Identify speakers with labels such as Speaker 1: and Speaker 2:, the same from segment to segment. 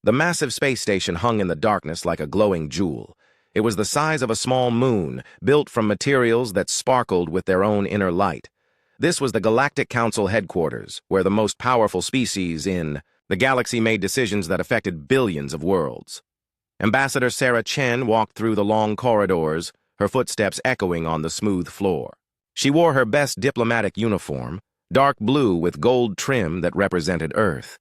Speaker 1: The massive space station hung in the darkness like a glowing jewel. It was the size of a small moon, built from materials that sparkled with their own inner light. This was the Galactic Council headquarters, where the most powerful species in the galaxy made decisions that affected billions of worlds. Ambassador Sarah Chen walked through the long corridors, her footsteps echoing on the smooth floor. She wore her best diplomatic uniform, dark blue with gold trim that represented Earth.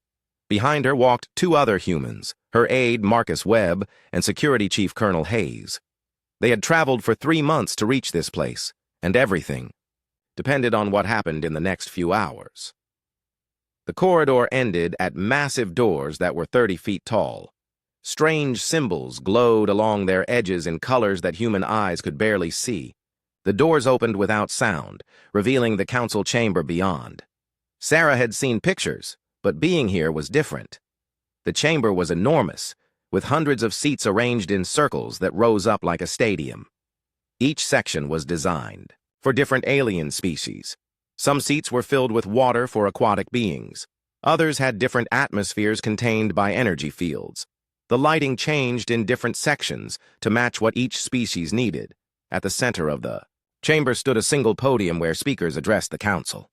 Speaker 1: Behind her walked two other humans, her aide Marcus Webb and Security Chief Colonel Hayes. They had traveled for 3 months to reach this place, and everything depended on what happened in the next few hours. The corridor ended at massive doors that were 30 feet tall. Strange symbols glowed along their edges in colors that human eyes could barely see. The doors opened without sound, revealing the council chamber beyond. Sarah had seen pictures, but being here was different. The chamber was enormous, with hundreds of seats arranged in circles that rose up like a stadium. Each section was designed for different alien species. Some seats were filled with water for aquatic beings. Others had different atmospheres contained by energy fields. The lighting changed in different sections to match what each species needed. At the center of the chamber stood a single podium where speakers addressed the council.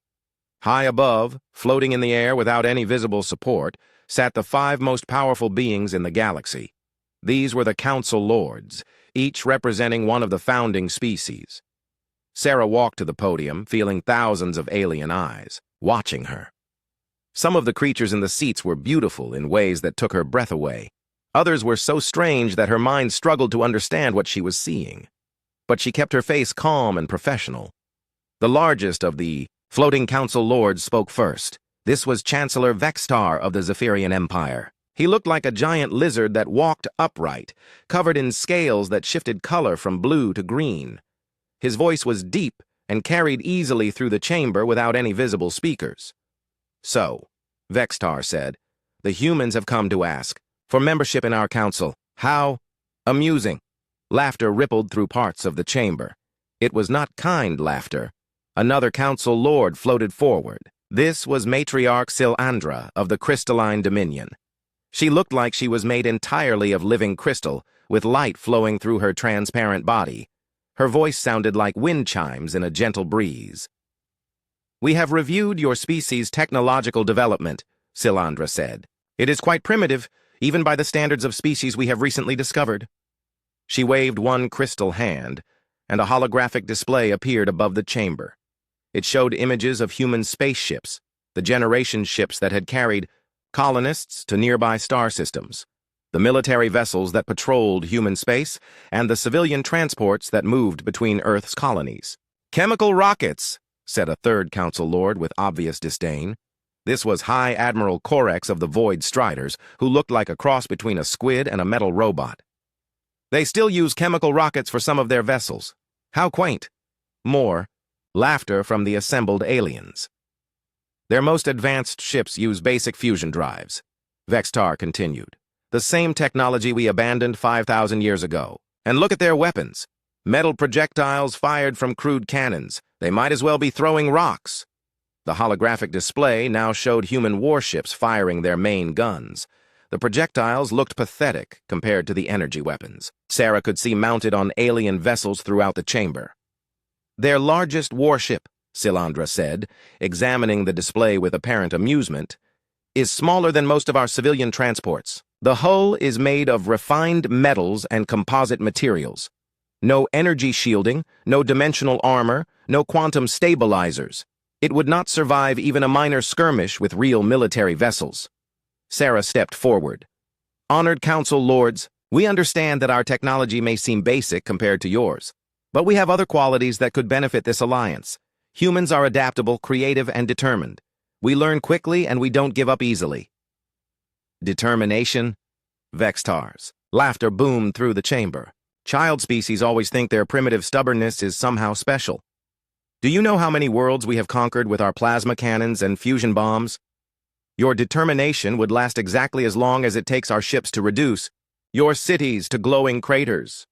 Speaker 1: High above, floating in the air without any visible support, sat the 5 most powerful beings in the galaxy. These were the Council Lords, each representing one of the founding species. Sarah walked to the podium, feeling thousands of alien eyes, watching her. Some of the creatures in the seats were beautiful in ways that took her breath away. Others were so strange that her mind struggled to understand what she was seeing. But she kept her face calm and professional. The largest of the floating council lords spoke first. This was Chancellor Vextar of the Zephyrian Empire. He looked like a giant lizard that walked upright, covered in scales that shifted color from blue to green. His voice was deep and carried easily through the chamber without any visible speakers. "So," Vextar said, "the humans have come to ask for membership in our council. How amusing." Laughter rippled through parts of the chamber. It was not kind laughter. Another council lord floated forward. This was Matriarch Silandra of the Crystalline Dominion. She looked like she was made entirely of living crystal, with light flowing through her transparent body. Her voice sounded like wind chimes in a gentle breeze. "We have reviewed your species' technological development," Silandra said. "It is quite primitive, even by the standards of species we have recently discovered." She waved one crystal hand, and a holographic display appeared above the chamber. It showed images of human spaceships, the generation ships that had carried colonists to nearby star systems, the military vessels that patrolled human space, and the civilian transports that moved between Earth's colonies. "Chemical rockets," said a third council lord with obvious disdain. This was High Admiral Corex of the Void Striders, who looked like a cross between a squid and a metal robot. "They still use chemical rockets for some of their vessels. How quaint." More laughter from the assembled aliens. "Their most advanced ships use basic fusion drives," Vextar continued. "The same technology we abandoned 5,000 years ago. And look at their weapons. Metal projectiles fired from crude cannons. They might as well be throwing rocks." The holographic display now showed human warships firing their main guns. The projectiles looked pathetic compared to the energy weapons Sarah could see mounted on alien vessels throughout the chamber. "Their largest warship," Silandra said, examining the display with apparent amusement, "is smaller than most of our civilian transports. The hull is made of refined metals and composite materials. No energy shielding, no dimensional armor, no quantum stabilizers. It would not survive even a minor skirmish with real military vessels." Sarah stepped forward. "Honored Council Lords, we understand that our technology may seem basic compared to yours, but we have other qualities that could benefit this alliance. Humans are adaptable, creative, and determined. We learn quickly and we don't give up easily." "Determination?" Vextar's laughter boomed through the chamber. "Child species always think their primitive stubbornness is somehow special. Do you know how many worlds we have conquered with our plasma cannons and fusion bombs? Your determination would last exactly as long as it takes our ships to reduce your cities to glowing craters.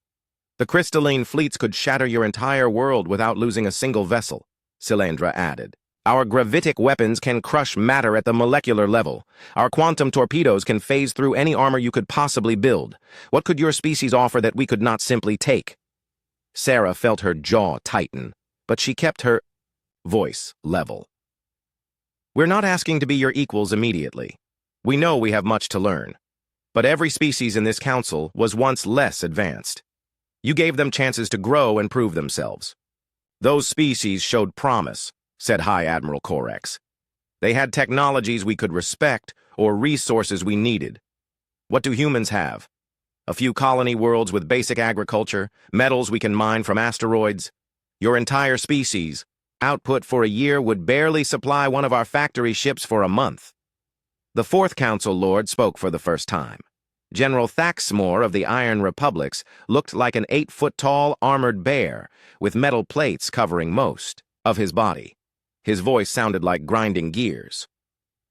Speaker 1: The crystalline fleets could shatter your entire world without losing a single vessel," Silandra added. Our gravitic weapons can crush matter at the molecular level. Our quantum torpedoes can phase through any armor you could possibly build. What could your species offer that we could not simply take? Sarah felt her jaw tighten, but she kept her voice level. We're not asking to be your equals immediately. We know we have much to learn. But every species in this council was once less advanced. You gave them chances to grow and prove themselves. Those species showed promise, said High Admiral Corex. They had technologies we could respect or resources we needed. What do humans have? A few colony worlds with basic agriculture, metals we can mine from asteroids. Your entire species, output for a year would barely supply one of our factory ships for a month. The fourth Council Lord spoke for the first time. General Thaxmore of the Iron Republics looked like an 8-foot-tall armored bear, with metal plates covering most of his body. His voice sounded like grinding gears.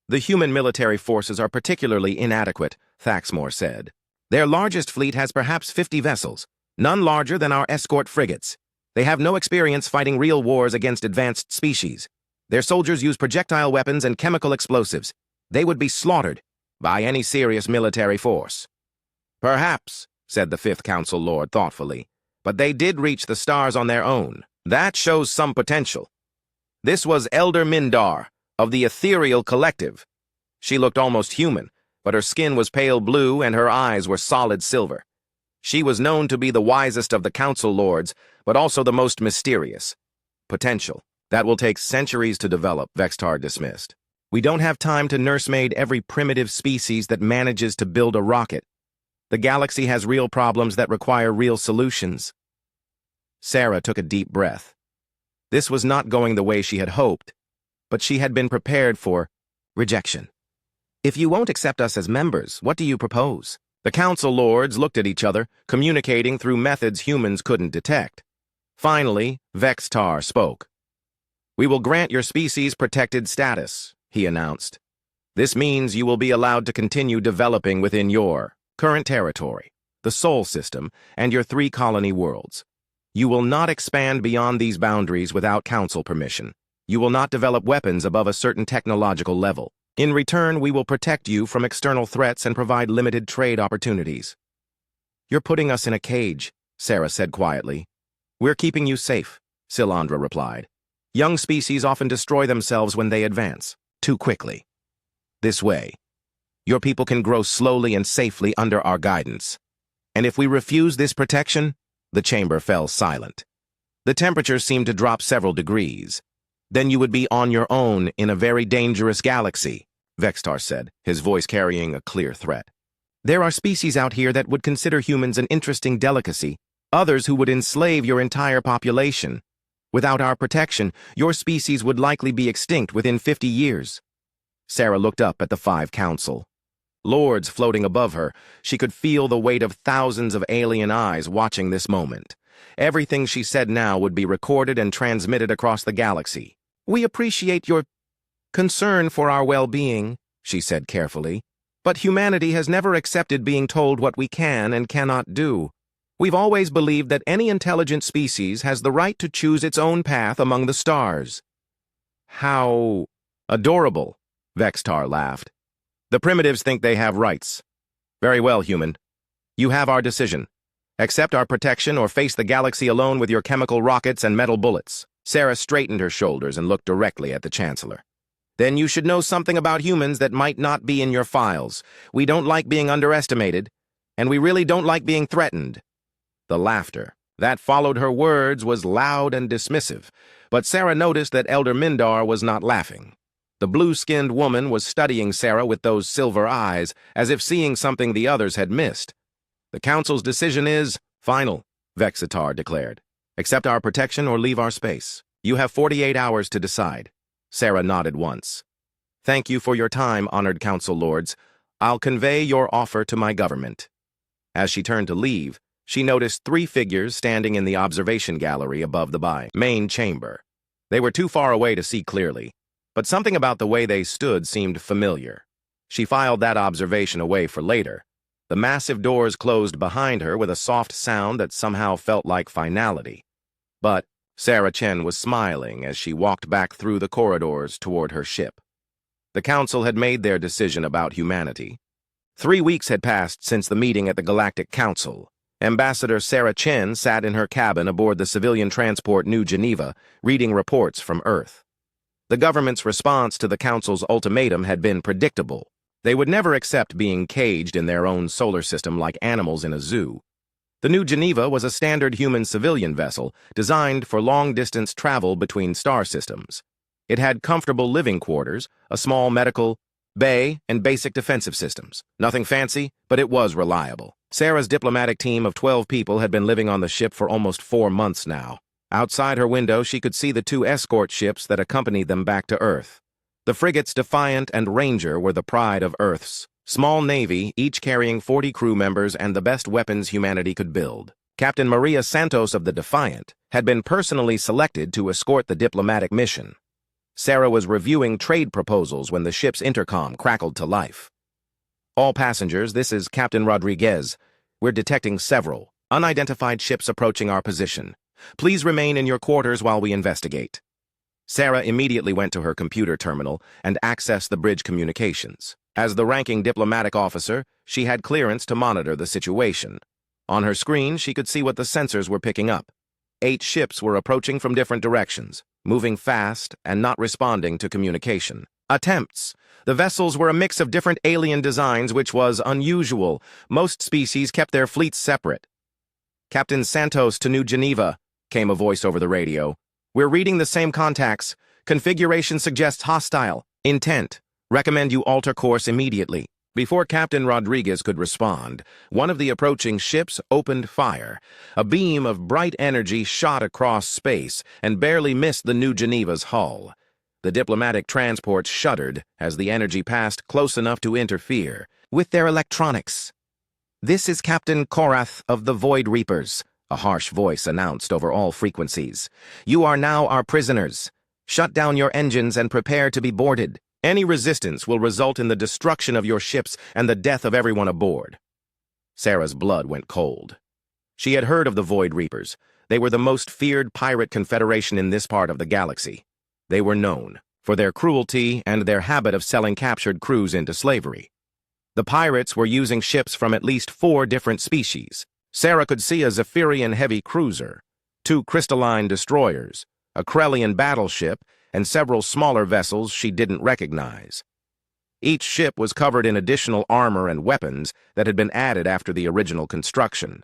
Speaker 1: The human military forces are particularly inadequate, Thaxmore said. Their largest fleet has perhaps 50 vessels, none larger than our escort frigates. They have no experience fighting real wars against advanced species. Their soldiers use projectile weapons and chemical explosives. They would be slaughtered by any serious military force. Perhaps, said the Fifth Council Lord thoughtfully, but they did reach the stars on their own. That shows some potential. This was Elder Mindar, of the Ethereal Collective. She looked almost human, but her skin was pale blue and her eyes were solid silver. She was known to be the wisest of the Council Lords, but also the most mysterious. Potential. That will take centuries to develop, Vextar dismissed. We don't have time to nursemaid every primitive species that manages to build a rocket. The galaxy has real problems that require real solutions. Sarah took a deep breath. This was not going the way she had hoped, but she had been prepared for rejection. If you won't accept us as members, what do you propose? The Council Lords looked at each other, communicating through methods humans couldn't detect. Finally, Vextar spoke. We will grant your species protected status, he announced. This means you will be allowed to continue developing within your current territory, the Sol System, and your 3 colony worlds. You will not expand beyond these boundaries without Council permission. You will not develop weapons above a certain technological level. In return, we will protect you from external threats and provide limited trade opportunities. You're putting us in a cage, Sarah said quietly. We're keeping you safe, Silandra replied. Young species often destroy themselves when they advance, too quickly. This way, your people can grow slowly and safely under our guidance. And if we refuse this protection, the chamber fell silent. The temperature seemed to drop several degrees. Then you would be on your own in a very dangerous galaxy, Vextar said, his voice carrying a clear threat. There are species out here that would consider humans an interesting delicacy, others who would enslave your entire population. Without our protection, your species would likely be extinct within 50 years. Sarah looked up at the 5 Council Lords floating above her. She could feel the weight of thousands of alien eyes watching this moment. Everything she said now would be recorded and transmitted across the galaxy. We appreciate your concern for our well-being, she said carefully, but humanity has never accepted being told what we can and cannot do. We've always believed that any intelligent species has the right to choose its own path among the stars. How adorable, Vextar laughed. The primitives think they have rights. Very well, human. You have our decision. Accept our protection or face the galaxy alone with your chemical rockets and metal bullets. Sarah straightened her shoulders and looked directly at the Chancellor. Then you should know something about humans that might not be in your files. We don't like being underestimated, and we really don't like being threatened. The laughter that followed her words was loud and dismissive, but Sarah noticed that Elder Mindar was not laughing. The blue-skinned woman was studying Sarah with those silver eyes, as if seeing something the others had missed. The Council's decision is final, Vexitar declared. Accept our protection or leave our space. You have 48 hours to decide. Sarah nodded once. Thank you for your time, honored Council Lords. I'll convey your offer to my government. As she turned to leave, she noticed 3 figures standing in the observation gallery above the main chamber. They were too far away to see clearly, but something about the way they stood seemed familiar. She filed that observation away for later. The massive doors closed behind her with a soft sound that somehow felt like finality. But Sarah Chen was smiling as she walked back through the corridors toward her ship. The Council had made their decision about humanity. 3 weeks had passed since the meeting at the Galactic Council. Ambassador Sarah Chen sat in her cabin aboard the civilian transport New Geneva, reading reports from Earth. The government's response to the Council's ultimatum had been predictable. They would never accept being caged in their own solar system like animals in a zoo. The New Geneva was a standard human civilian vessel designed for long-distance travel between star systems. It had comfortable living quarters, a small medical bay, and basic defensive systems. Nothing fancy, but it was reliable. Sarah's diplomatic team of 12 people had been living on the ship for almost 4 months now. Outside her window, she could see the 2 escort ships that accompanied them back to Earth. The frigates Defiant and Ranger were the pride of Earth's small navy, each carrying 40 crew members and the best weapons humanity could build. Captain Maria Santos of the Defiant had been personally selected to escort the diplomatic mission. Sarah was reviewing trade proposals when the ship's intercom crackled to life. "All passengers, this is Captain Rodriguez. We're detecting several unidentified ships approaching our position. Please remain in your quarters while we investigate." Sarah immediately went to her computer terminal and accessed the bridge communications. As the ranking diplomatic officer, she had clearance to monitor the situation. On her screen, she could see what the sensors were picking up. 8 ships were approaching from different directions, moving fast and not responding to communication. Attempts. The vessels were a mix of different alien designs, which was unusual. Most species kept their fleets separate. "Captain Santos to New Geneva," came a voice over the radio. "We're reading the same contacts. Configuration suggests hostile. Intent. Recommend you alter course immediately." Before Captain Rodriguez could respond, one of the approaching ships opened fire. A beam of bright energy shot across space and barely missed the New Geneva's hull. The diplomatic transport shuddered as the energy passed close enough to interfere with their electronics. "This is Captain Korath of the Void Reapers," a harsh voice announced over all frequencies. "You are now our prisoners. Shut down your engines and prepare to be boarded. Any resistance will result in the destruction of your ships and the death of everyone aboard." Sarah's blood went cold. She had heard of the Void Reapers. They were the most feared pirate confederation in this part of the galaxy. They were known for their cruelty and their habit of selling captured crews into slavery. The pirates were using ships from at least 4 different species. Sarah could see a Zephyrian heavy cruiser, 2 crystalline destroyers, a Krellian battleship, and several smaller vessels she didn't recognize. Each ship was covered in additional armor and weapons that had been added after the original construction.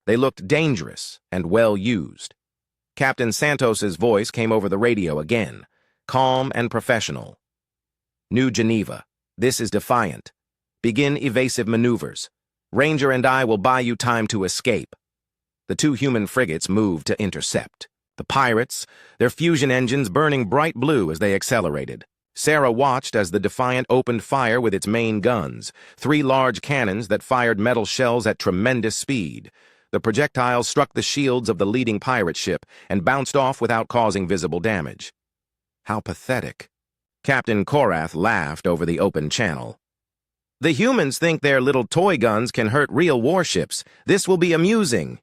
Speaker 1: They looked dangerous and well used. Captain Santos's voice came over the radio again, calm and professional. "New Geneva, this is Defiant. Begin evasive maneuvers. Ranger and I will buy you time to escape." The 2 human frigates moved to intercept. The pirates, their fusion engines burning bright blue as they accelerated. Sarah watched as the Defiant opened fire with its main guns, 3 large cannons that fired metal shells at tremendous speed. The projectiles struck the shields of the leading pirate ship and bounced off without causing visible damage. "How pathetic." Captain Korath laughed over the open channel. "The humans think their little toy guns can hurt real warships. This will be amusing."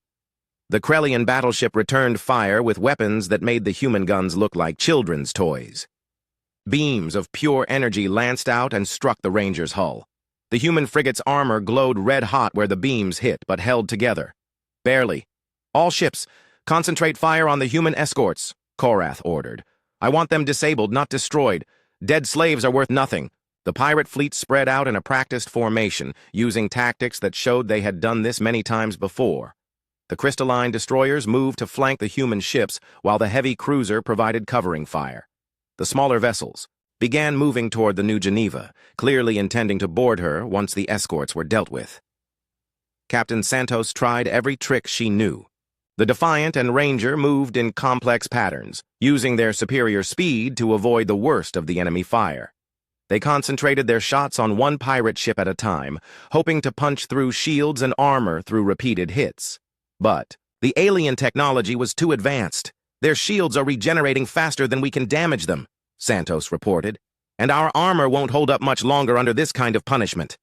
Speaker 1: The Krellian battleship returned fire with weapons that made the human guns look like children's toys. Beams of pure energy lanced out and struck the Ranger's hull. The human frigate's armor glowed red-hot where the beams hit, but held together. Barely. "All ships, concentrate fire on the human escorts," Korath ordered. "I want them disabled, not destroyed. Dead slaves are worth nothing." The pirate fleet spread out in a practiced formation, using tactics that showed they had done this many times before. The crystalline destroyers moved to flank the human ships, while the heavy cruiser provided covering fire. The smaller vessels began moving toward the New Geneva, clearly intending to board her once the escorts were dealt with. Captain Santos tried every trick she knew. The Defiant and Ranger moved in complex patterns, using their superior speed to avoid the worst of the enemy fire. They concentrated their shots on one pirate ship at a time, hoping to punch through shields and armor through repeated hits. But the alien technology was too advanced. "Their shields are regenerating faster than we can damage them," Santos reported, "and our armor won't hold up much longer under this kind of punishment."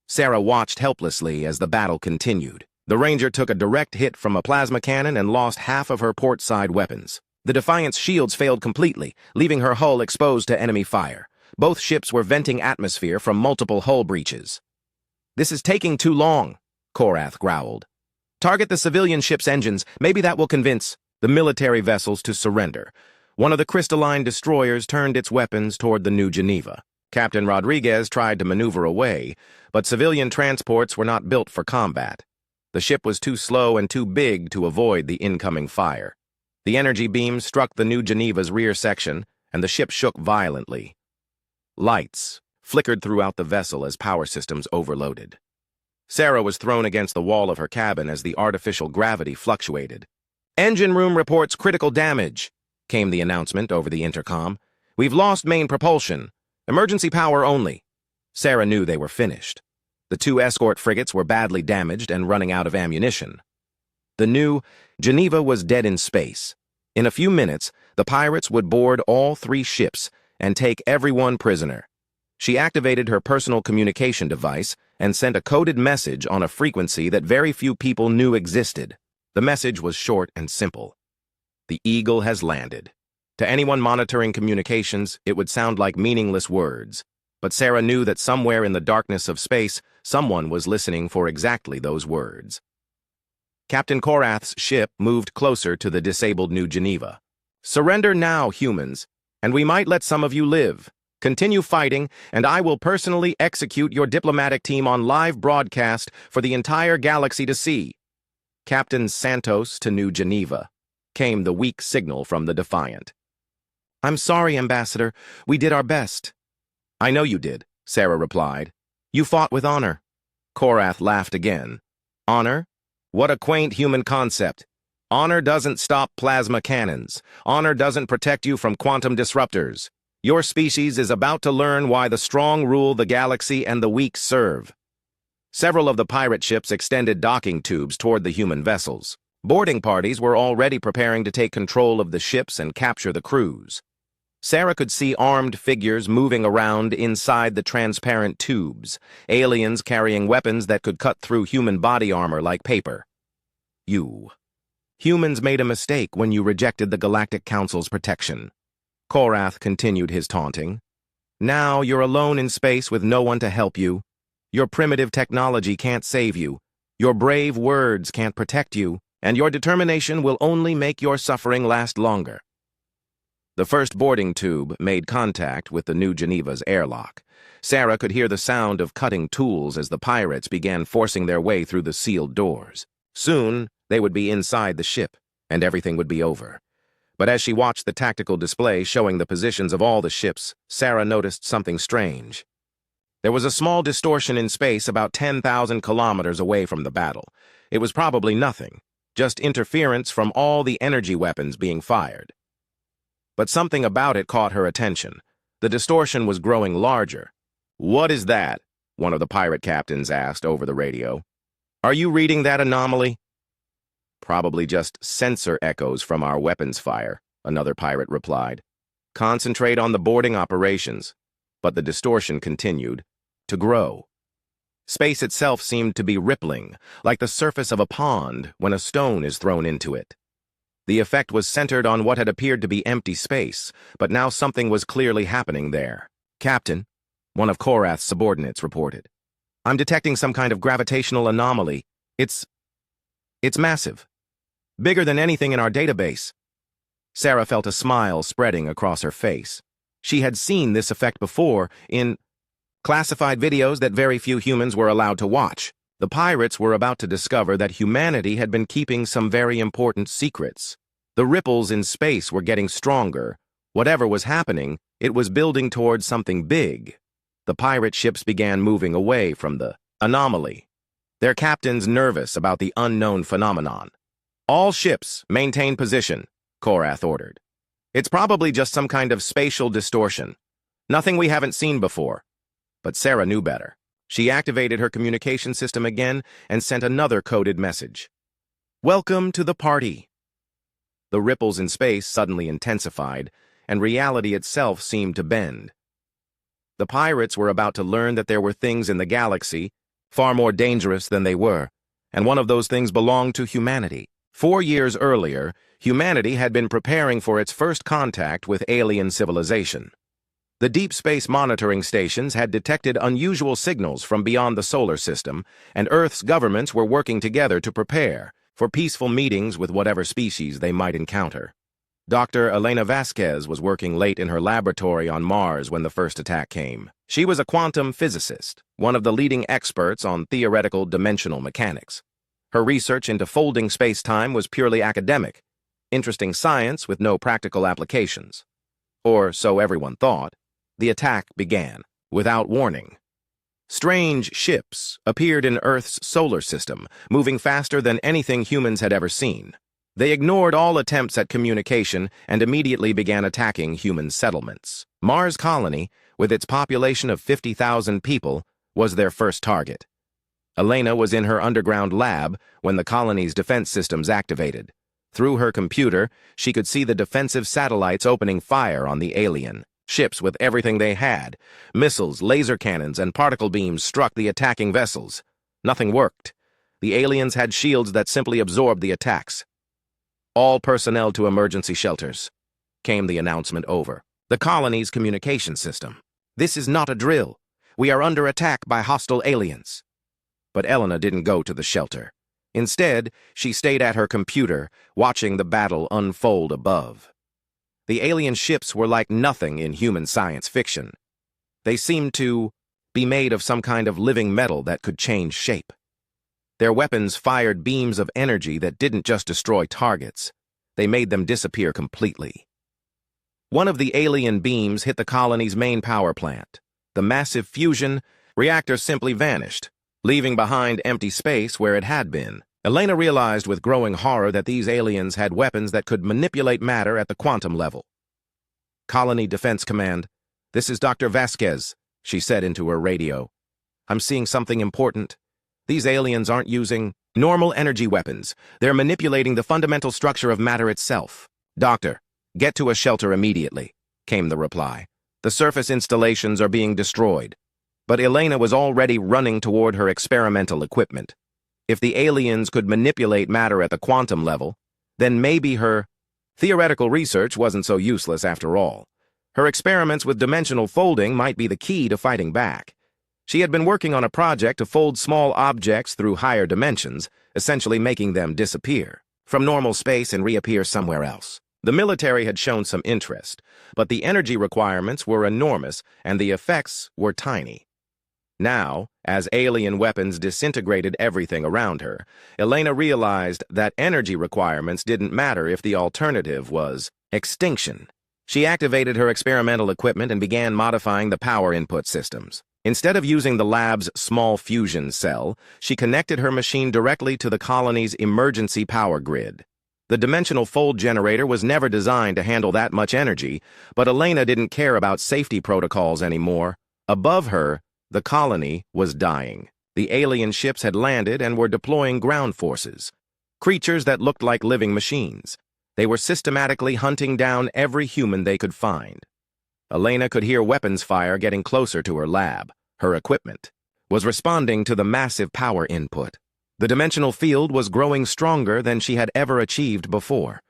Speaker 1: Sarah watched helplessly as the battle continued. The Ranger took a direct hit from a plasma cannon and lost half of her port side weapons. The Defiant's shields failed completely, leaving her hull exposed to enemy fire. Both ships were venting atmosphere from multiple hull breaches. "This is taking too long," Korath growled. "Target the civilian ship's engines. Maybe that will convince the military vessels to surrender." One of the crystalline destroyers turned its weapons toward the New Geneva. Captain Rodriguez tried to maneuver away, but civilian transports were not built for combat. The ship was too slow and too big to avoid the incoming fire. The energy beam struck the New Geneva's rear section, and the ship shook violently. Lights flickered throughout the vessel as power systems overloaded. Sarah was thrown against the wall of her cabin as the artificial gravity fluctuated. "Engine room reports critical damage," came the announcement over the intercom. "We've lost main propulsion. Emergency power only." Sarah knew they were finished. The two escort frigates were badly damaged and running out of ammunition. The New Geneva was dead in space. In a few minutes, the pirates would board all three ships and take everyone prisoner. She activated her personal communication device and sent a coded message on a frequency that very few people knew existed. The message was short and simple. "The Eagle has landed." To anyone monitoring communications, it would sound like meaningless words. But Sarah knew that somewhere in the darkness of space, someone was listening for exactly those words. Captain Korath's ship moved closer to the disabled New Geneva. "Surrender now, humans, and we might let some of you live. Continue fighting, and I will personally execute your diplomatic team on live broadcast for the entire galaxy to see." "Captain Santos to New Geneva," came the weak signal from the Defiant. "I'm sorry, Ambassador. We did our best." "I know you did," Sarah replied. "You fought with honor." Korath laughed again. "Honor? What a quaint human concept. Honor doesn't stop plasma cannons. Honor doesn't protect you from quantum disruptors. Your species is about to learn why the strong rule the galaxy and the weak serve." Several of the pirate ships extended docking tubes toward the human vessels. Boarding parties were already preparing to take control of the ships and capture the crews. Sarah could see armed figures moving around inside the transparent tubes, aliens carrying weapons that could cut through human body armor like paper. Humans made a mistake when you rejected the Galactic Council's protection." Korath continued his taunting. "Now you're alone in space with no one to help you. Your primitive technology can't save you. Your brave words can't protect you, and your determination will only make your suffering last longer." The first boarding tube made contact with the New Geneva's airlock. Sarah could hear the sound of cutting tools as the pirates began forcing their way through the sealed doors. Soon, they would be inside the ship, and everything would be over. But as she watched the tactical display showing the positions of all the ships, Sarah noticed something strange. There was a small distortion in space about 10,000 kilometers away from the battle. It was probably nothing, just interference from all the energy weapons being fired. But something about it caught her attention. The distortion was growing larger. "What is that?" one of the pirate captains asked over the radio. "Are you reading that anomaly?" "Probably just sensor echoes from our weapons fire," another pirate replied. "Concentrate on the boarding operations." But the distortion continued to grow. Space itself seemed to be rippling, like the surface of a pond when a stone is thrown into it. The effect was centered on what had appeared to be empty space, but now something was clearly happening there. "Captain," one of Korath's subordinates reported, "I'm detecting some kind of gravitational anomaly. It's massive. Bigger than anything in our database." Sarah felt a smile spreading across her face. She had seen this effect before in classified videos that very few humans were allowed to watch. The pirates were about to discover that humanity had been keeping some very important secrets. The ripples in space were getting stronger. Whatever was happening, it was building towards something big. The pirate ships began moving away from the anomaly, their captains nervous about the unknown phenomenon. "All ships, maintain position," Korath ordered. "It's probably just some kind of spatial distortion. Nothing we haven't seen before." But Sarah knew better. She activated her communication system again and sent another coded message. "Welcome to the party." The ripples in space suddenly intensified, and reality itself seemed to bend. The pirates were about to learn that there were things in the galaxy, far more dangerous than they were, and one of those things belonged to humanity. 4 years earlier, humanity had been preparing for its first contact with alien civilization. The deep space monitoring stations had detected unusual signals from beyond the solar system, and Earth's governments were working together to prepare for peaceful meetings with whatever species they might encounter. Dr. Elena Vasquez was working late in her laboratory on Mars when the first attack came. She was a quantum physicist, one of the leading experts on theoretical dimensional mechanics. Her research into folding space-time was purely academic, interesting science with no practical applications. Or so everyone thought. The attack began, without warning. Strange ships appeared in Earth's solar system, moving faster than anything humans had ever seen. They ignored all attempts at communication and immediately began attacking human settlements. Mars Colony, with its population of 50,000 people, was their first target. Elena was in her underground lab when the colony's defense systems activated. Through her computer, she could see the defensive satellites opening fire on the alien. Ships with everything they had. Missiles, laser cannons, and particle beams struck the attacking vessels. Nothing worked. The aliens had shields that simply absorbed the attacks. "All personnel to emergency shelters," came the announcement over the colony's communication system. "This is not a drill. We are under attack by hostile aliens." But Elena didn't go to the shelter. Instead, she stayed at her computer, watching the battle unfold above. The alien ships were like nothing in human science fiction. They seemed to be made of some kind of living metal that could change shape. Their weapons fired beams of energy that didn't just destroy targets. They made them disappear completely. One of the alien beams hit the colony's main power plant. The massive fusion reactor simply vanished, leaving behind empty space where it had been. Elena realized with growing horror that these aliens had weapons that could manipulate matter at the quantum level. "Colony Defense Command, this is Dr. Vasquez," she said into her radio. "I'm seeing something important. These aliens aren't using normal energy weapons. They're manipulating the fundamental structure of matter itself." "Doctor, get to a shelter immediately," came the reply. "The surface installations are being destroyed." But Elena was already running toward her experimental equipment. If the aliens could manipulate matter at the quantum level, then maybe her theoretical research wasn't so useless after all. Her experiments with dimensional folding might be the key to fighting back. She had been working on a project to fold small objects through higher dimensions, essentially making them disappear from normal space and reappear somewhere else. The military had shown some interest, but the energy requirements were enormous and the effects were tiny. Now, as alien weapons disintegrated everything around her, Elena realized that energy requirements didn't matter if the alternative was extinction. She activated her experimental equipment and began modifying the power input systems. Instead of using the lab's small fusion cell, she connected her machine directly to the colony's emergency power grid. The dimensional fold generator was never designed to handle that much energy, but Elena didn't care about safety protocols anymore. Above her, the colony was dying. The alien ships had landed and were deploying ground forces, creatures that looked like living machines. They were systematically hunting down every human they could find. Elena could hear weapons fire getting closer to her lab. Her equipment was responding to the massive power input. The dimensional field was growing stronger than she had ever achieved before.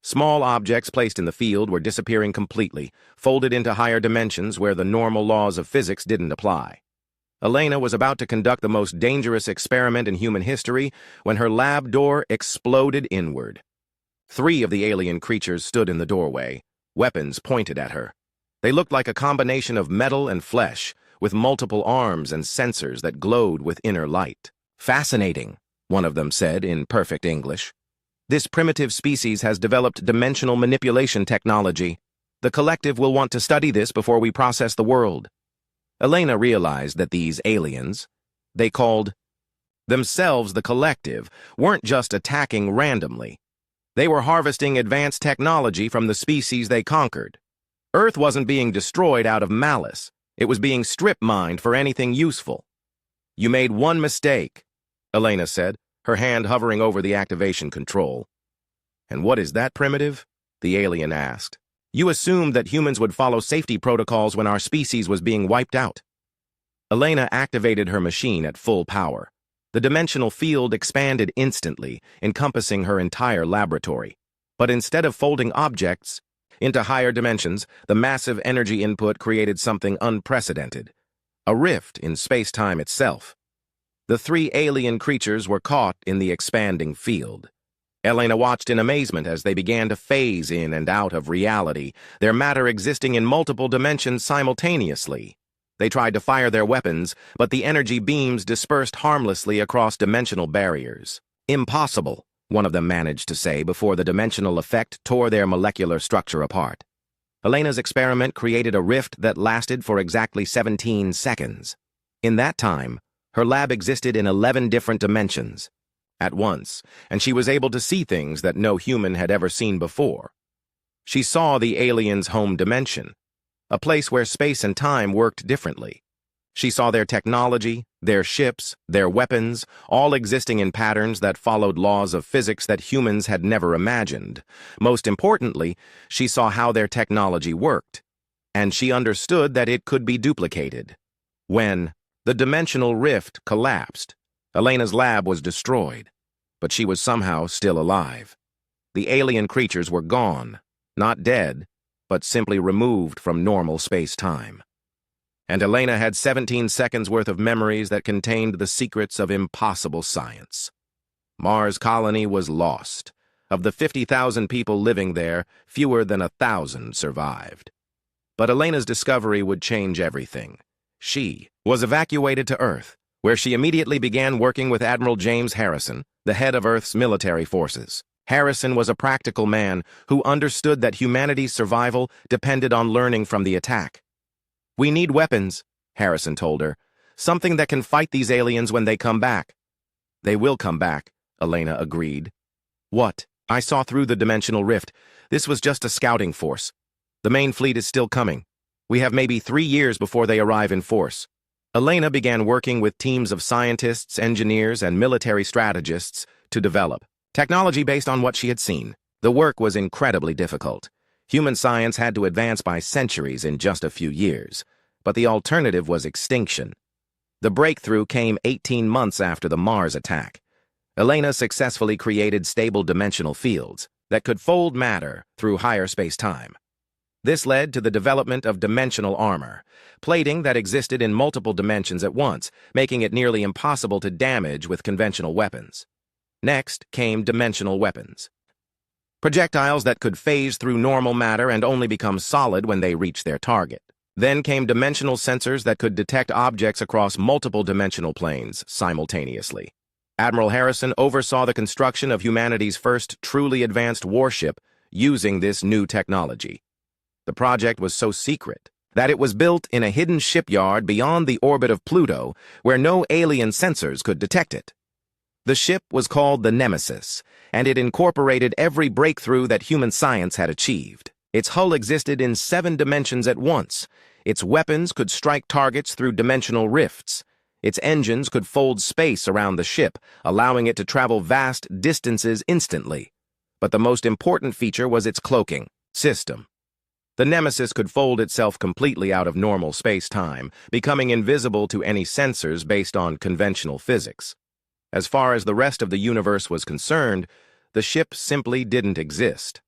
Speaker 1: Small objects placed in the field were disappearing completely, folded into higher dimensions where the normal laws of physics didn't apply. Elena was about to conduct the most dangerous experiment in human history when her lab door exploded inward. 3 of the alien creatures stood in the doorway, weapons pointed at her. They looked like a combination of metal and flesh, with multiple arms and sensors that glowed with inner light. "Fascinating," one of them said in perfect English. "This primitive species has developed dimensional manipulation technology. The collective will want to study this before we process the world." Elena realized that these aliens, they called themselves the collective, weren't just attacking randomly. They were harvesting advanced technology from the species they conquered. Earth wasn't being destroyed out of malice. It was being strip-mined for anything useful. "You made one mistake," Elena said, her hand hovering over the activation control. "And what is that, primitive?" the alien asked. "You assumed that humans would follow safety protocols when our species was being wiped out." Elena activated her machine at full power. The dimensional field expanded instantly, encompassing her entire laboratory. But instead of folding objects into higher dimensions, the massive energy input created something unprecedented: a rift in space-time itself. The three alien creatures were caught in the expanding field. Elena watched in amazement as they began to phase in and out of reality, their matter existing in multiple dimensions simultaneously. They tried to fire their weapons, but the energy beams dispersed harmlessly across dimensional barriers. "Impossible," one of them managed to say before the dimensional effect tore their molecular structure apart. Elena's experiment created a rift that lasted for exactly 17 seconds. In that time, her lab existed in 11 different dimensions at once, and she was able to see things that no human had ever seen before. She saw the aliens' home dimension, a place where space and time worked differently. She saw their technology, their ships, their weapons, all existing in patterns that followed laws of physics that humans had never imagined. Most importantly, she saw how their technology worked, and she understood that it could be duplicated. When the dimensional rift collapsed, Elena's lab was destroyed, but she was somehow still alive. The alien creatures were gone, not dead, but simply removed from normal space-time. And Elena had 17 seconds worth of memories that contained the secrets of impossible science. Mars colony was lost. Of the 50,000 people living there, fewer than 1,000 survived. But Elena's discovery would change everything. She was evacuated to Earth, where she immediately began working with Admiral James Harrison, the head of Earth's military forces. Harrison was a practical man who understood that humanity's survival depended on learning from the attack. "We need weapons," Harrison told her. "Something that can fight these aliens when they come back." "They will come back," Elena agreed. "What?" "I saw through the dimensional rift. This was just a scouting force. The main fleet is still coming. We have maybe 3 years before they arrive in force." Elena began working with teams of scientists, engineers, and military strategists to develop technology based on what she had seen. The work was incredibly difficult. Human science had to advance by centuries in just a few years, but the alternative was extinction. The breakthrough came 18 months after the Mars attack. Elena successfully created stable dimensional fields that could fold matter through higher space-time. This led to the development of dimensional armor, plating that existed in multiple dimensions at once, making it nearly impossible to damage with conventional weapons. Next came dimensional weapons. Projectiles that could phase through normal matter and only become solid when they reached their target. Then came dimensional sensors that could detect objects across multiple dimensional planes simultaneously. Admiral Harrison oversaw the construction of humanity's first truly advanced warship using this new technology. The project was so secret that it was built in a hidden shipyard beyond the orbit of Pluto, where no alien sensors could detect it. The ship was called the Nemesis, and it incorporated every breakthrough that human science had achieved. Its hull existed in 7 dimensions at once. Its weapons could strike targets through dimensional rifts. Its engines could fold space around the ship, allowing it to travel vast distances instantly. But the most important feature was its cloaking system. The Nemesis could fold itself completely out of normal space-time, becoming invisible to any sensors based on conventional physics. As far as the rest of the universe was concerned, the ship simply didn't exist.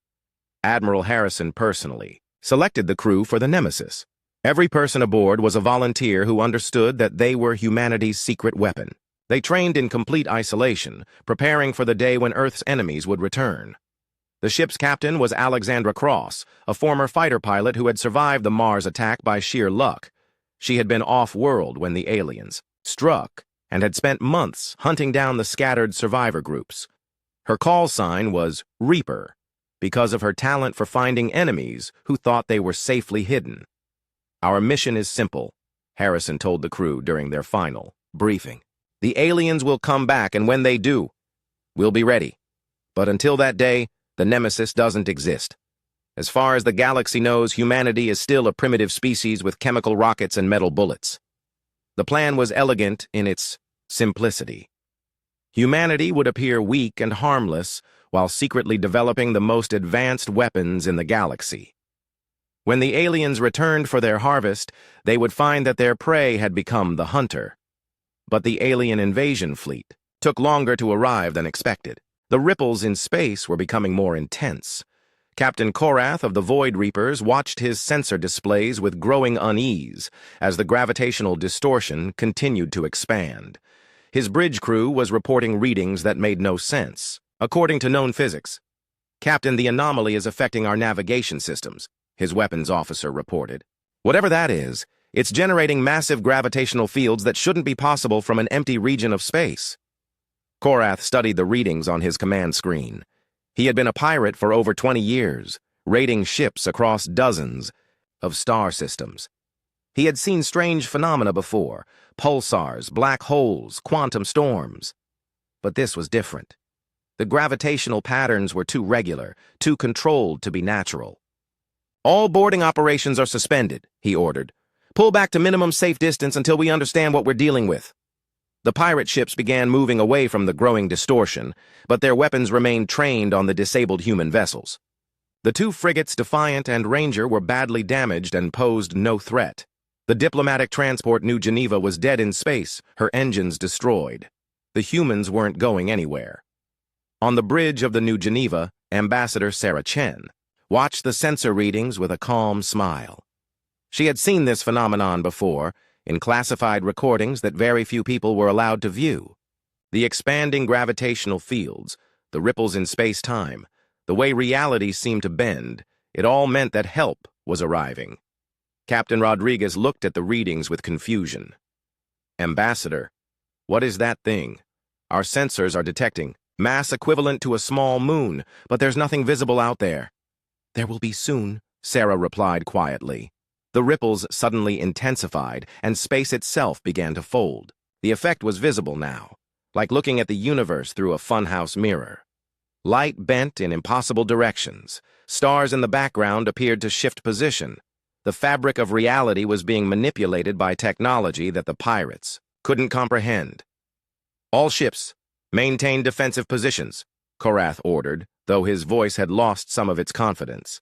Speaker 1: Admiral Harrison personally selected the crew for the Nemesis. Every person aboard was a volunteer who understood that they were humanity's secret weapon. They trained in complete isolation, preparing for the day when Earth's enemies would return. The ship's captain was Alexandra Cross, a former fighter pilot who had survived the Mars attack by sheer luck. She had been off-world when the aliens struck and had spent months hunting down the scattered survivor groups. Her call sign was Reaper, because of her talent for finding enemies who thought they were safely hidden. "Our mission is simple," Harrison told the crew during their final briefing. "The aliens will come back, and when they do, we'll be ready. But until that day, the Nemesis doesn't exist. As far as the galaxy knows, humanity is still a primitive species with chemical rockets and metal bullets." The plan was elegant in its simplicity. Humanity would appear weak and harmless while secretly developing the most advanced weapons in the galaxy. When the aliens returned for their harvest, they would find that their prey had become the hunter. But the alien invasion fleet took longer to arrive than expected. The ripples in space were becoming more intense. Captain Korath of the Void Reapers watched his sensor displays with growing unease as the gravitational distortion continued to expand. His bridge crew was reporting readings that made no sense. According to known physics, "Captain, the anomaly is affecting our navigation systems," his weapons officer reported. "Whatever that is, it's generating massive gravitational fields that shouldn't be possible from an empty region of space." Korath studied the readings on his command screen. He had been a pirate for over 20 years, raiding ships across dozens of star systems. He had seen strange phenomena before: pulsars, black holes, quantum storms. But this was different. The gravitational patterns were too regular, too controlled to be natural. "All boarding operations are suspended," he ordered. "Pull back to minimum safe distance until we understand what we're dealing with." The pirate ships began moving away from the growing distortion, but their weapons remained trained on the disabled human vessels. The two frigates, Defiant and Ranger, were badly damaged and posed no threat. The diplomatic transport New Geneva was dead in space, her engines destroyed. The humans weren't going anywhere. On the bridge of the New Geneva, Ambassador Sarah Chen watched the sensor readings with a calm smile. She had seen this phenomenon before, in classified recordings that very few people were allowed to view. The expanding gravitational fields, the ripples in space-time, the way reality seemed to bend, it all meant that help was arriving. Captain Rodriguez looked at the readings with confusion. "Ambassador, what is that thing? Our sensors are detecting mass equivalent to a small moon, but there's nothing visible out there." "There will be soon," Sarah replied quietly. The ripples suddenly intensified, and space itself began to fold. The effect was visible now, like looking at the universe through a funhouse mirror. Light bent in impossible directions. Stars in the background appeared to shift position. The fabric of reality was being manipulated by technology that the pirates couldn't comprehend. "All ships, maintain defensive positions," Korath ordered, though his voice had lost some of its confidence.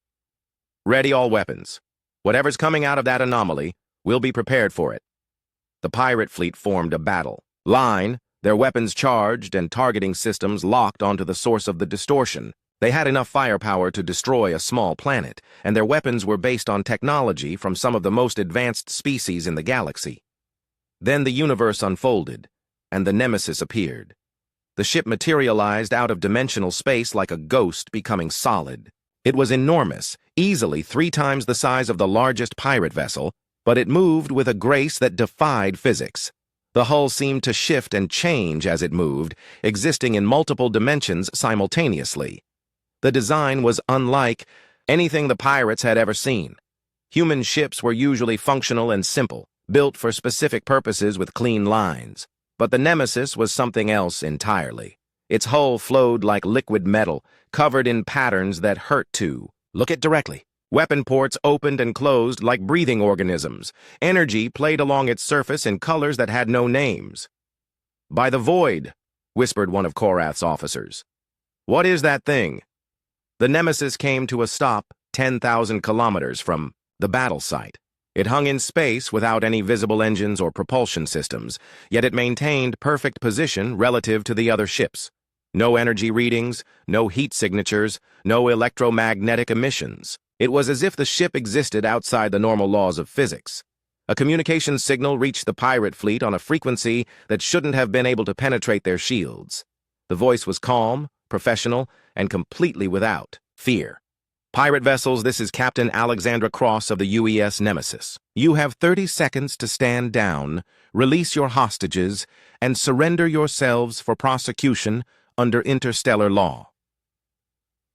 Speaker 1: "Ready all weapons. Whatever's coming out of that anomaly, we'll be prepared for it." The pirate fleet formed a battle line, their weapons charged and targeting systems locked onto the source of the distortion. They had enough firepower to destroy a small planet, and their weapons were based on technology from some of the most advanced species in the galaxy. Then the universe unfolded, and the Nemesis appeared. The ship materialized out of dimensional space like a ghost becoming solid. It was enormous, easily 3 times the size of the largest pirate vessel, but it moved with a grace that defied physics. The hull seemed to shift and change as it moved, existing in multiple dimensions simultaneously. The design was unlike anything the pirates had ever seen. Human ships were usually functional and simple, built for specific purposes with clean lines. But the Nemesis was something else entirely. Its hull flowed like liquid metal, covered in patterns that hurt to look at directly. Weapon ports opened and closed like breathing organisms. Energy played along its surface in colors that had no names. "By the void," whispered one of Korath's officers. "What is that thing?" The Nemesis came to a stop 10,000 kilometers from the battle site. It hung in space without any visible engines or propulsion systems, yet it maintained perfect position relative to the other ships. No energy readings, no heat signatures, no electromagnetic emissions. It was as if the ship existed outside the normal laws of physics. A communications signal reached the pirate fleet on a frequency that shouldn't have been able to penetrate their shields. The voice was calm, professional, and completely without fear. "Pirate vessels, this is Captain Alexandra Cross of the UES Nemesis. You have 30 seconds to stand down, release your hostages, and surrender yourselves for prosecution under interstellar law."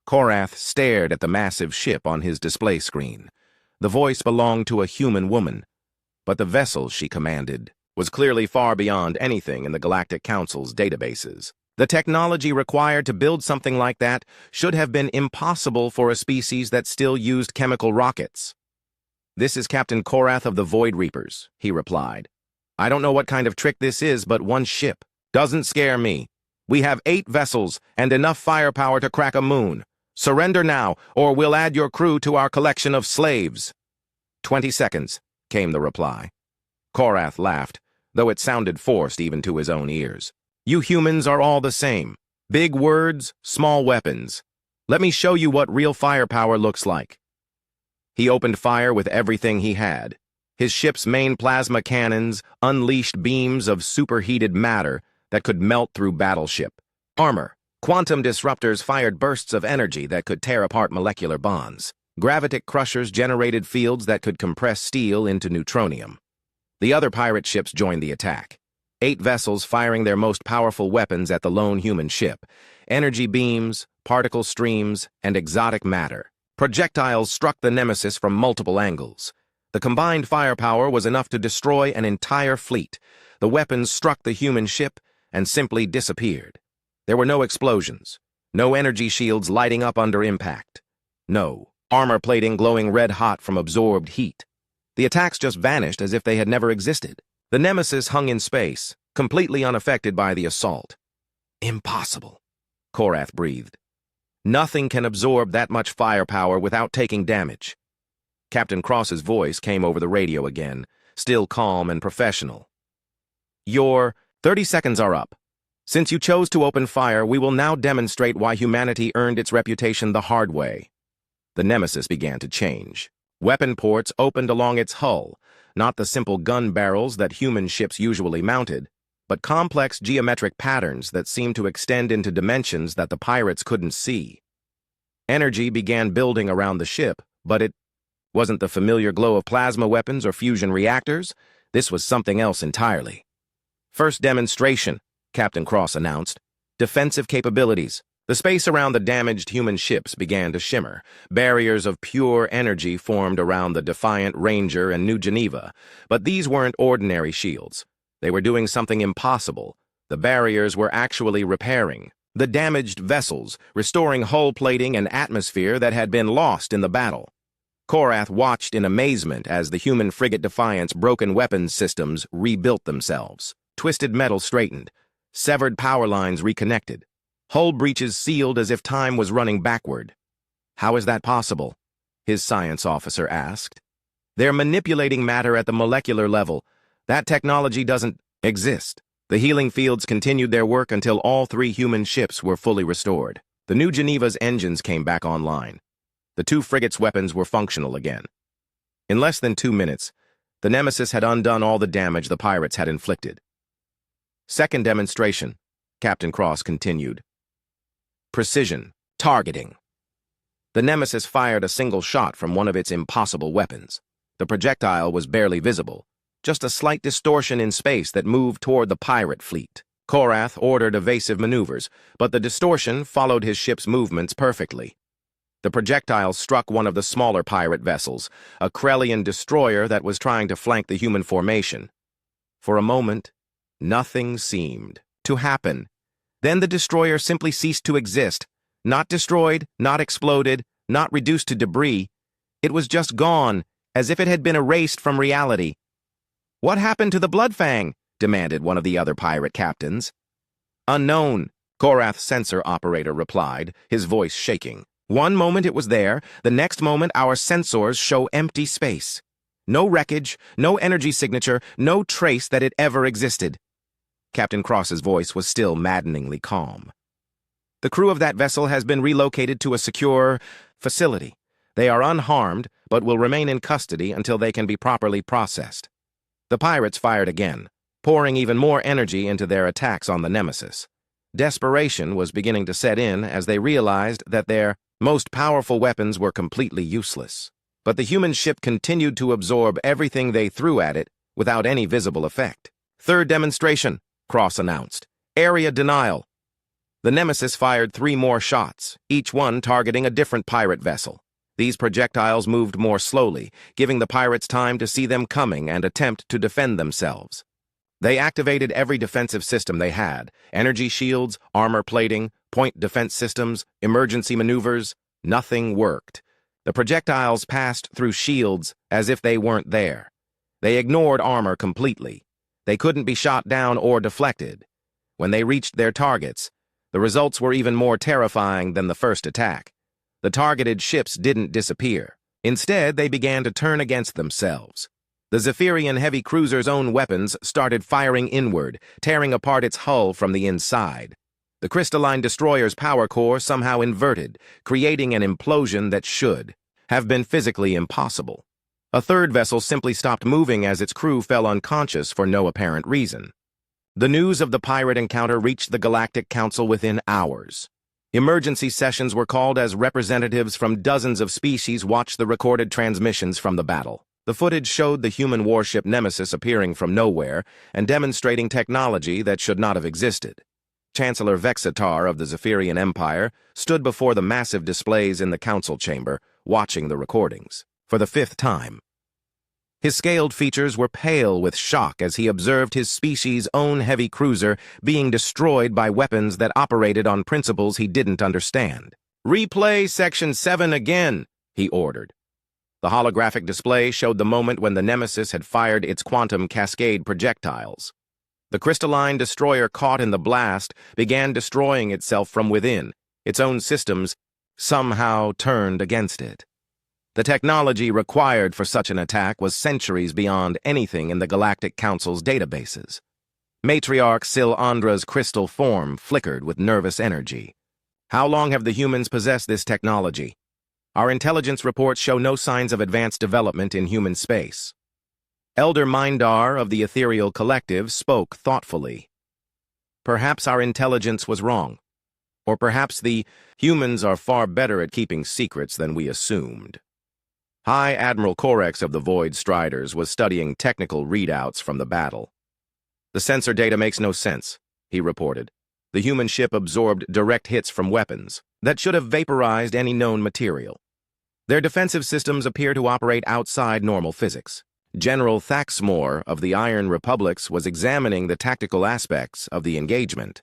Speaker 1: Korath stared at the massive ship on his display screen. The voice belonged to a human woman, but the vessel she commanded was clearly far beyond anything in the Galactic Council's databases. The technology required to build something like that should have been impossible for a species that still used chemical rockets. "This is Captain Korath of the Void Reapers," he replied. "I don't know what kind of trick this is, but one ship doesn't scare me. We have 8 vessels and enough firepower to crack a moon. Surrender now, or we'll add your crew to our collection of slaves." 20 seconds, came the reply. Korath laughed. though it sounded forced even to his own ears. "You humans are all the same. Big words, small weapons. Let me show you what real firepower looks like." He opened fire with everything he had. His ship's main plasma cannons unleashed beams of superheated matter that could melt through battleship armor. Quantum disruptors fired bursts of energy that could tear apart molecular bonds. Gravitic crushers generated fields that could compress steel into neutronium. The other pirate ships joined the attack. 8 vessels firing their most powerful weapons at the lone human ship. Energy beams, particle streams, and exotic matter. Projectiles struck the Nemesis from multiple angles. The combined firepower was enough to destroy an entire fleet. The weapons struck the human ship and simply disappeared. There were no explosions, no energy shields lighting up under impact. No armor plating glowing red-hot from absorbed heat. The attacks just vanished as if they had never existed. The Nemesis hung in space, completely unaffected by the assault. "Impossible," Korath breathed. "Nothing can absorb that much firepower without taking damage." Captain Cross's voice came over the radio again, still calm and professional. "Your 30 seconds are up. Since you chose to open fire, we will now demonstrate why humanity earned its reputation the hard way." The Nemesis began to change. Weapon ports opened along its hull, not the simple gun barrels that human ships usually mounted, but complex geometric patterns that seemed to extend into dimensions that the pirates couldn't see. Energy began building around the ship, but it wasn't the familiar glow of plasma weapons or fusion reactors. This was something else entirely. "First demonstration," Captain Cross announced. "Defensive capabilities." The space around the damaged human ships began to shimmer. Barriers of pure energy formed around the Defiant, Ranger, and New Geneva. But these weren't ordinary shields. They were doing something impossible. The barriers were actually repairing the damaged vessels, restoring hull plating and atmosphere that had been lost in the battle. Korath watched in amazement as the human frigate Defiant's broken weapons systems rebuilt themselves. Twisted metal straightened. Severed power lines reconnected. Hull breaches sealed as if time was running backward. "How is that possible?" his science officer asked. "They're manipulating matter at the molecular level. That technology doesn't exist." The healing fields continued their work until all 3 human ships were fully restored. The New Geneva's engines came back online. The 2 frigates' weapons were functional again. In less than 2 minutes, the Nemesis had undone all the damage the pirates had inflicted. "Second demonstration," Captain Cross continued. "Precision, targeting." The Nemesis fired a single shot from one of its impossible weapons. The projectile was barely visible, just a slight distortion in space that moved toward the pirate fleet. Korath ordered evasive maneuvers, but the distortion followed his ship's movements perfectly. The projectile struck one of the smaller pirate vessels, a Krellian destroyer that was trying to flank the human formation. For a moment, nothing seemed to happen. Then the destroyer simply ceased to exist. Not destroyed, not exploded, not reduced to debris. It was just gone, as if it had been erased from reality. "What happened to the Bloodfang?" demanded one of the other pirate captains. "Unknown," Korath's sensor operator replied, his voice shaking. "One moment it was there, the next moment our sensors show empty space. No wreckage, no energy signature, no trace that it ever existed." Captain Cross's voice was still maddeningly calm. "The crew of that vessel has been relocated to a secure facility. They are unharmed, but will remain in custody until they can be properly processed." The pirates fired again, pouring even more energy into their attacks on the Nemesis. Desperation was beginning to set in as they realized that their most powerful weapons were completely useless. But the human ship continued to absorb everything they threw at it without any visible effect. "Third demonstration," Cross announced. "Area denial." The Nemesis fired 3 more shots, each one targeting a different pirate vessel. These projectiles moved more slowly, giving the pirates time to see them coming and attempt to defend themselves. They activated every defensive system they had: energy shields, armor plating, point defense systems, emergency maneuvers. Nothing worked. The projectiles passed through shields as if they weren't there. They ignored armor completely. They couldn't be shot down or deflected. When they reached their targets, the results were even more terrifying than the first attack. The targeted ships didn't disappear. Instead, they began to turn against themselves. The Zephyrian heavy cruiser's own weapons started firing inward, tearing apart its hull from the inside. The crystalline destroyer's power core somehow inverted, creating an implosion that should have been physically impossible. A third vessel simply stopped moving as its crew fell unconscious for no apparent reason. The news of the pirate encounter reached the Galactic Council within hours. Emergency sessions were called as representatives from dozens of species watched the recorded transmissions from the battle. The footage showed the human warship Nemesis appearing from nowhere and demonstrating technology that should not have existed. Chancellor Vexatar of the Zephyrian Empire stood before the massive displays in the council chamber, watching the recordings for the fifth time. His scaled features were pale with shock as he observed his species' own heavy cruiser being destroyed by weapons that operated on principles he didn't understand. "Replay Section 7 again," he ordered. The holographic display showed the moment when the Nemesis had fired its quantum cascade projectiles. The crystalline destroyer caught in the blast began destroying itself from within. Its own systems somehow turned against it. The technology required for such an attack was centuries beyond anything in the Galactic Council's databases. Matriarch Sylandra's crystal form flickered with nervous energy. "How long have the humans possessed this technology? Our intelligence reports show no signs of advanced development in human space." Elder Mindar of the Ethereal Collective spoke thoughtfully. "Perhaps our intelligence was wrong. Or perhaps the humans are far better at keeping secrets than we assumed." High Admiral Corex of the Void Striders was studying technical readouts from the battle. "The sensor data makes no sense," he reported. "The human ship absorbed direct hits from weapons that should have vaporized any known material. Their defensive systems appear to operate outside normal physics." General Thaxmore of the Iron Republics was examining the tactical aspects of the engagement.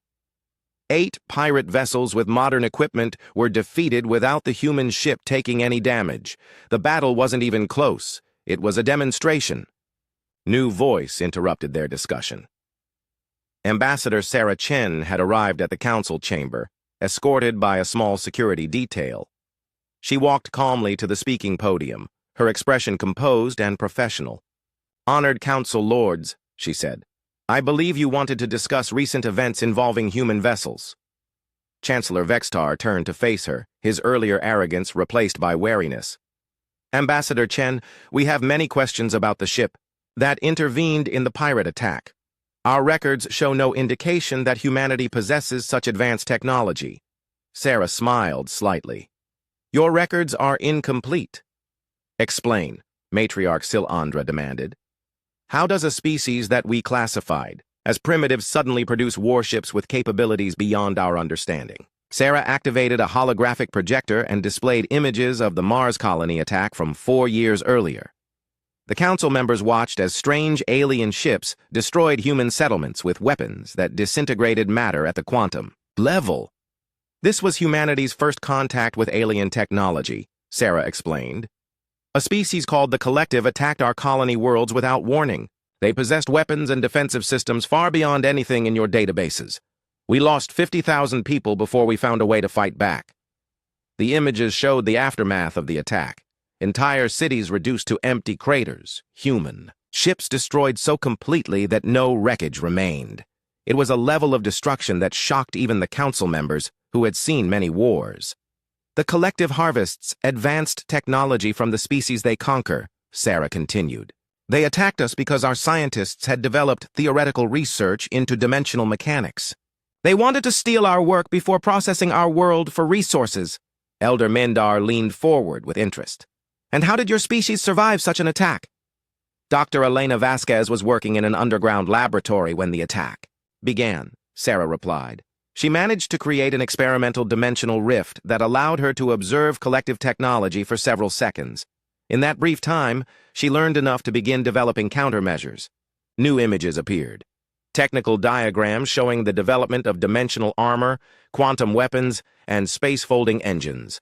Speaker 1: 8 pirate vessels with modern equipment were defeated without the human ship taking any damage. The battle wasn't even close. It was a demonstration. New voice interrupted their discussion. Ambassador Sarah Chen had arrived at the council chamber, escorted by a small security detail. She walked calmly to the speaking podium, her expression composed and professional. "Honored council lords," she said, "I believe you wanted to discuss recent events involving human vessels." Chancellor Vextar turned to face her, his earlier arrogance replaced by wariness. "Ambassador Chen, we have many questions about the ship that intervened in the pirate attack. Our records show no indication that humanity possesses such advanced technology." Sarah smiled slightly. "Your records are incomplete." "Explain," Matriarch Sylandra demanded. "How does a species that we classified as primitive suddenly produce warships with capabilities beyond our understanding?" Sarah activated a holographic projector and displayed images of the Mars colony attack from 4 years earlier. The council members watched as strange alien ships destroyed human settlements with weapons that disintegrated matter at the quantum level. "This was humanity's first contact with alien technology," Sarah explained. "A species called the Collective attacked our colony worlds without warning. They possessed weapons and defensive systems far beyond anything in your databases. We lost 50,000 people before we found a way to fight back." The images showed the aftermath of the attack. Entire cities reduced to empty craters, human. Ships destroyed so completely that no wreckage remained. It was a level of destruction that shocked even the council members, who had seen many wars. "The Collective harvests advanced technology from the species they conquer," Sarah continued. "They attacked us because our scientists had developed theoretical research into dimensional mechanics. They wanted to steal our work before processing our world for resources." Elder Mindar leaned forward with interest. "And how did your species survive such an attack?" "Dr. Elena Vasquez was working in an underground laboratory when the attack began," Sarah replied. "She managed to create an experimental dimensional rift that allowed her to observe collective technology for several seconds. In that brief time, she learned enough to begin developing countermeasures." New images appeared. Technical diagrams showing the development of dimensional armor, quantum weapons, and space-folding engines.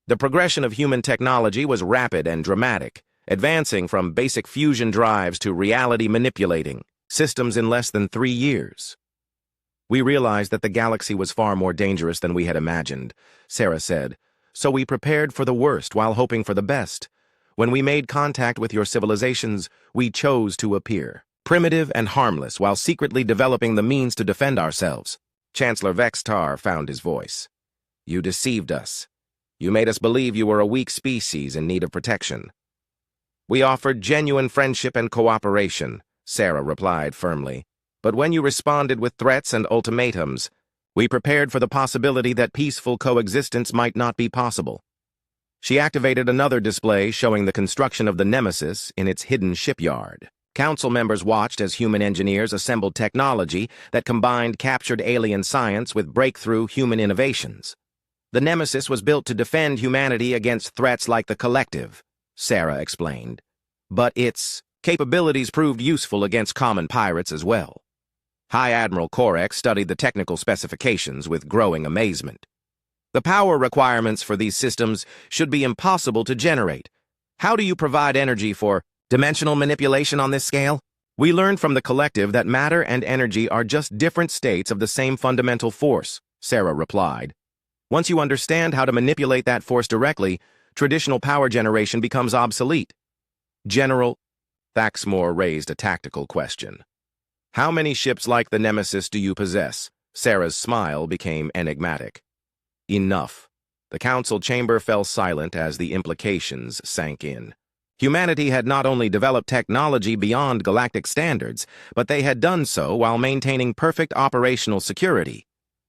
Speaker 1: The progression of human technology was rapid and dramatic, advancing from basic fusion drives to reality-manipulating systems in less than 3 years. "We realized that the galaxy was far more dangerous than we had imagined," Sarah said, "so we prepared for the worst while hoping for the best. When we made contact with your civilizations, we chose to appear primitive and harmless while secretly developing the means to defend ourselves. Chancellor Vextar found his voice. You deceived us. You made us believe you were a weak species in need of protection. We offered genuine friendship and cooperation, Sarah replied firmly. But when you responded with threats and ultimatums, we prepared for the possibility that peaceful coexistence might not be possible. She activated another display showing the construction of the Nemesis in its hidden shipyard. Council members watched as human engineers assembled technology that combined captured alien science with breakthrough human innovations. The Nemesis was built to defend humanity against threats like the Collective, Sarah explained. But its capabilities proved useful against common pirates as well. High Admiral Korek studied the technical specifications with growing amazement. The power requirements for these systems should be impossible to generate. How do you provide energy for dimensional manipulation on this scale? We learned from the Collective that matter and energy are just different states of the same fundamental force, Sarah replied. Once you understand how to manipulate that force directly, traditional power generation becomes obsolete. General Thaxmore raised a tactical question. How many ships like the Nemesis do you possess? Sarah's smile became enigmatic. Enough. The council chamber fell silent as the implications sank in. Humanity had not only developed technology beyond galactic standards, but they had done so while maintaining perfect operational security.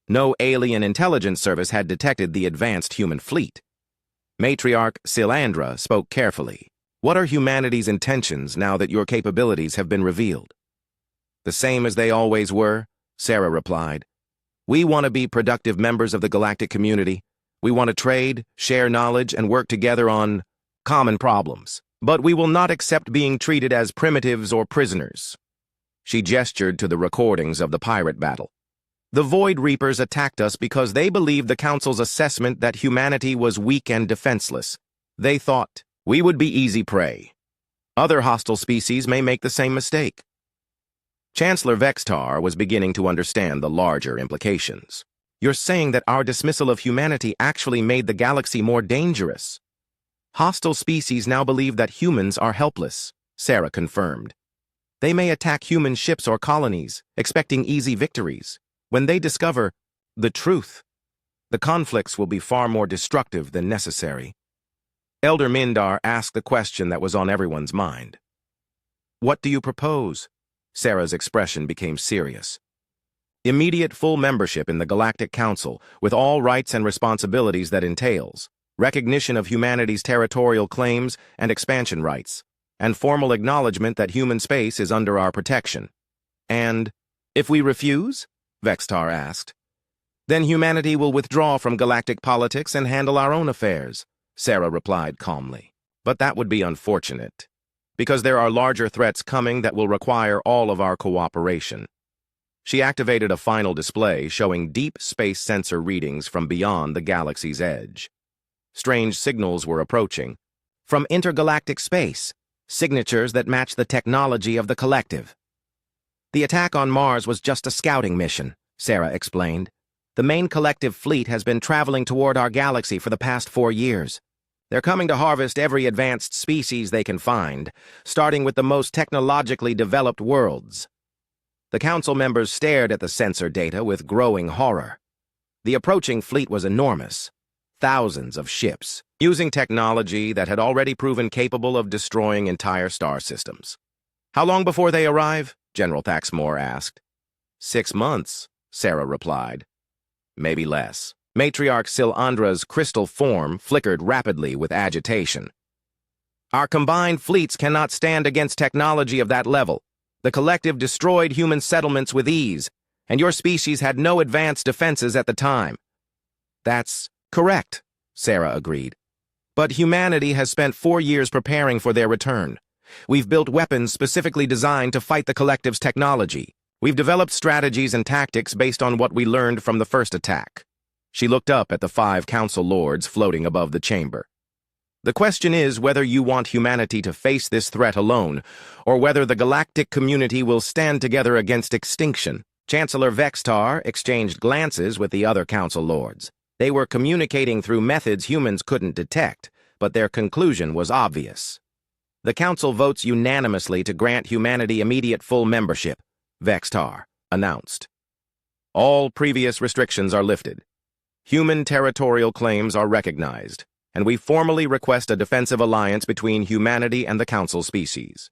Speaker 1: No alien intelligence service had detected the advanced human fleet. Matriarch Silandra spoke carefully. What are humanity's intentions now that your capabilities have been revealed? The same as they always were, Sarah replied. We want to be productive members of the galactic community. We want to trade, share knowledge, and work together on common problems. But we will not accept being treated as primitives or prisoners. She gestured to the recordings of the pirate battle. The Void Reapers attacked us because they believed the Council's assessment that humanity was weak and defenseless. They thought we would be easy prey. Other hostile species may make the same mistake. Chancellor Vextar was beginning to understand the larger implications. You're saying that our dismissal of humanity actually made the galaxy more dangerous. Hostile species now believe that humans are helpless, Sarah confirmed. They may attack human ships or colonies, expecting easy victories. When they discover the truth, the conflicts will be far more destructive than necessary. Elder Mindar asked the question that was on everyone's mind. What do you propose? Sarah's expression became serious. Immediate full membership in the Galactic Council, with all rights and responsibilities that entails. Recognition of humanity's territorial claims and expansion rights, and formal acknowledgement that human space is under our protection. And if we refuse? Vextar asked. Then humanity will withdraw from galactic politics and handle our own affairs, Sarah replied calmly. But that would be unfortunate, because there are larger threats coming that will require all of our cooperation. She activated a final display showing deep space sensor readings from beyond the galaxy's edge. Strange signals were approaching. From intergalactic space, signatures that match the technology of the Collective. The attack on Mars was just a scouting mission, Sarah explained. The main Collective fleet has been traveling toward our galaxy for the past 4 years. They're coming to harvest every advanced species they can find, starting with the most technologically developed worlds. The council members stared at the sensor data with growing horror. The approaching fleet was enormous. Thousands of ships, using technology that had already proven capable of destroying entire star systems. How long before they arrive? General Thaxmore asked. 6 months, Sarah replied. Maybe less. Matriarch Silandra's crystal form flickered rapidly with agitation. Our combined fleets cannot stand against technology of that level. The Collective destroyed human settlements with ease, and your species had no advanced defenses at the time. That's correct, Sarah agreed. But humanity has spent 4 years preparing for their return. We've built weapons specifically designed to fight the Collective's technology. We've developed strategies and tactics based on what we learned from the first attack. She looked up at the 5 council lords floating above the chamber. The question is whether you want humanity to face this threat alone, or whether the galactic community will stand together against extinction. Chancellor Vextar exchanged glances with the other council lords. They were communicating through methods humans couldn't detect, but their conclusion was obvious. The Council votes unanimously to grant humanity immediate full membership, Vextar announced. All previous restrictions are lifted. Human territorial claims are recognized, and we formally request a defensive alliance between humanity and the Council species.